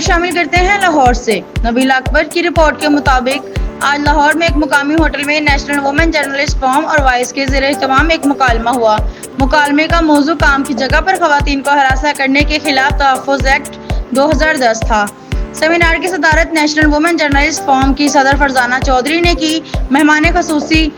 خبر شامل کرتے ہیں لاہور سے۔ نبیلہ اکبر کی رپورٹ کے مطابق آج لاہور میں ایک مقامی ہوٹل میں نیشنل وومن جرنلسٹ فورم اور وائس کے زیر اہتمام ایک مکالمہ ہوا۔ مکالمے کا موضوع کام کی جگہ پر خواتین کو ہراساں کرنے کے خلاف تحفظ ایکٹ 2010 تھا۔ سیمینار کی صدارت نیشنل وومن جرنلسٹ فورم کی صدر فرزانہ چودھری نے کی۔ مہمان خصوصی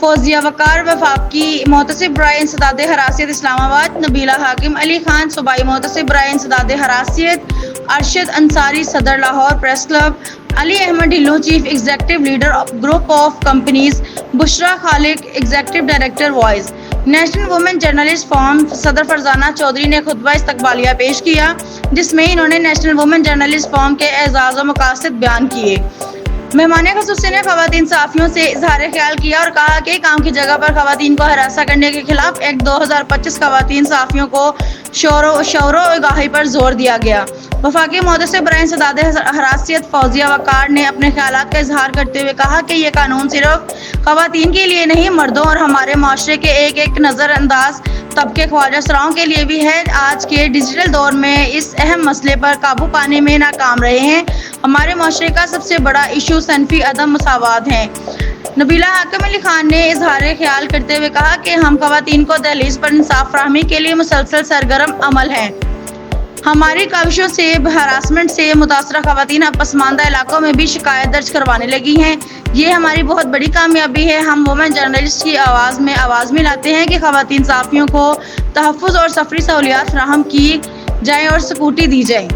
فوزیہ وقار، وفاقی محتسب برائے انسداد حراسیت اسلام آباد نبیلہ حاکم، علی خان صوبائی محتسب برائے انسداد حراسیت، ارشد انصاری صدر Lahore press club, Ali Ahmed Dhillu chief executive leader group of companies, Bushra Khaliq executive director vice national women journalist forum, صدر فرزانہ چودھری نے خطبہ استقبالیہ پیش کیا، جس میں انہوں نے نیشنل وومن جرنلسٹ فورم کے اعزاز و مقاصد بیان کیے۔ مہمان خصوصی نے خواتین صحافیوں سے اظہار خیال کیا اور کہا کہ کام کی جگہ پر خواتین کو ہراساں کرنے کے خلاف ایکٹ 2025 خواتین صحافیوں کو شعور و آگاہی پر زور دیا گیا۔ وفاقی محتسب برائے انسداد حراسیت فوزیہ وقار نے اپنے خیالات کا اظہار کرتے ہوئے کہا کہ یہ قانون صرف خواتین کے لیے نہیں، مردوں اور ہمارے معاشرے کے ایک نظر انداز طبقے خواجہ سراؤں کے لیے بھی ہے۔ آج کے ڈیجیٹل دور میں اس اہم مسئلے پر قابو پانے میں ناکام رہے ہیں۔ ہمارے معاشرے کا سب سے بڑا ایشو صنفی عدم مساوات ہے۔ نبیلہ حاکم، علی خان نے اظہار خیال کرتے ہوئے کہا کہ ہم خواتین کو دہلیز پر انصاف فراہمی کے لیے مسلسل سرگرم عمل ہیں۔ ہماری کاوشوں سے ہراسمنٹ سے متاثرہ خواتین اب پسماندہ علاقوں میں بھی شکایت درج کروانے لگی ہیں۔ یہ ہماری بہت بڑی کامیابی ہے۔ ہم وومن جرنلسٹ کی آواز میں لاتے ہیں کہ خواتین صحافیوں کو تحفظ اور سفری سہولیات فراہم کی جائیں اور سکیورٹی دی جائے۔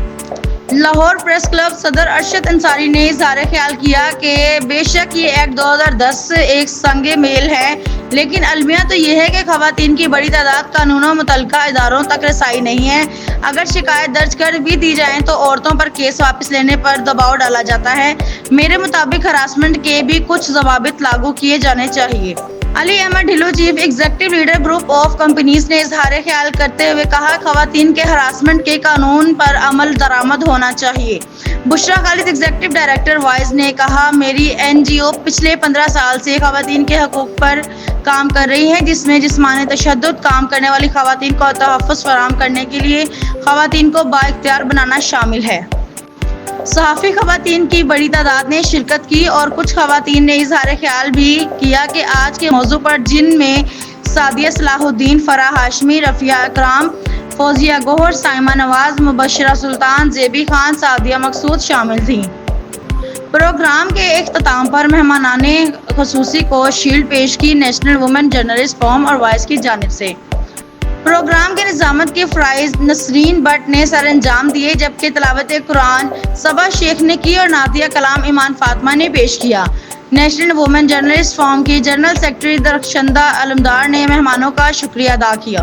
لاہور پریس کلب صدر ارشد انصاری نے اظہار خیال کیا کہ بے شک یہ ایکٹ 2010 ایک سنگ میل ہے، لیکن المیہ تو یہ ہے کہ خواتین کی بڑی تعداد قانون و متعلقہ اداروں تک رسائی نہیں ہے۔ اگر شکایت درج کر بھی دی جائیں تو عورتوں پر کیس واپس لینے پر دباؤ ڈالا جاتا ہے۔ میرے مطابق ہراسمنٹ کے بھی کچھ ضوابط لاگو کیے جانے چاہیے۔ Ali Ahmed Dhillu chief executive leader group of companies نے اظہار خیال کرتے ہوئے کہا خواتین کے ہراسمنٹ کے قانون پر عمل درآمد ہونا چاہیے۔ بشرا خالق ایگزیکٹو ڈائریکٹر وائس نے کہا میری NGO پچھلے 15 سال سے خواتین کے حقوق پر کام کر رہی ہے، جس میں جسمانی تشدد، کام کرنے والی خواتین کو تحفظ فراہم کرنے کے لیے خواتین کو بااختیار بنانا شامل ہے۔ صحافی خواتین کی بڑی تعداد نے شرکت کی اور کچھ خواتین نے اظہار خیال بھی کیا کہ آج کے موضوع پر، جن میں سعدیہ صلاح الدین، فرح ہاشمی، رفیہ اکرام، فوزیہ گوہر، سائمہ نواز، مبشرہ سلطان، زیبی خان، سعدیہ مقصود شامل تھیں۔ پروگرام کے اختتام پر مہمانان خصوصی کو شیلڈ پیش کی نیشنل وومن جرنلسٹ فورم اور وائس کی جانب سے۔ پروگرام کی نظامت کے فرائض نسرین بٹ نے سر انجام دیے، جبکہ تلاوت قرآن صبا شیخ نے کی اور نعتیہ کلام ایمان فاطمہ نے پیش کیا۔ نیشنل وومن جرنلسٹ فورم کی جنرل سیکرٹری درخشندہ علمدار نے مہمانوں کا شکریہ ادا کیا۔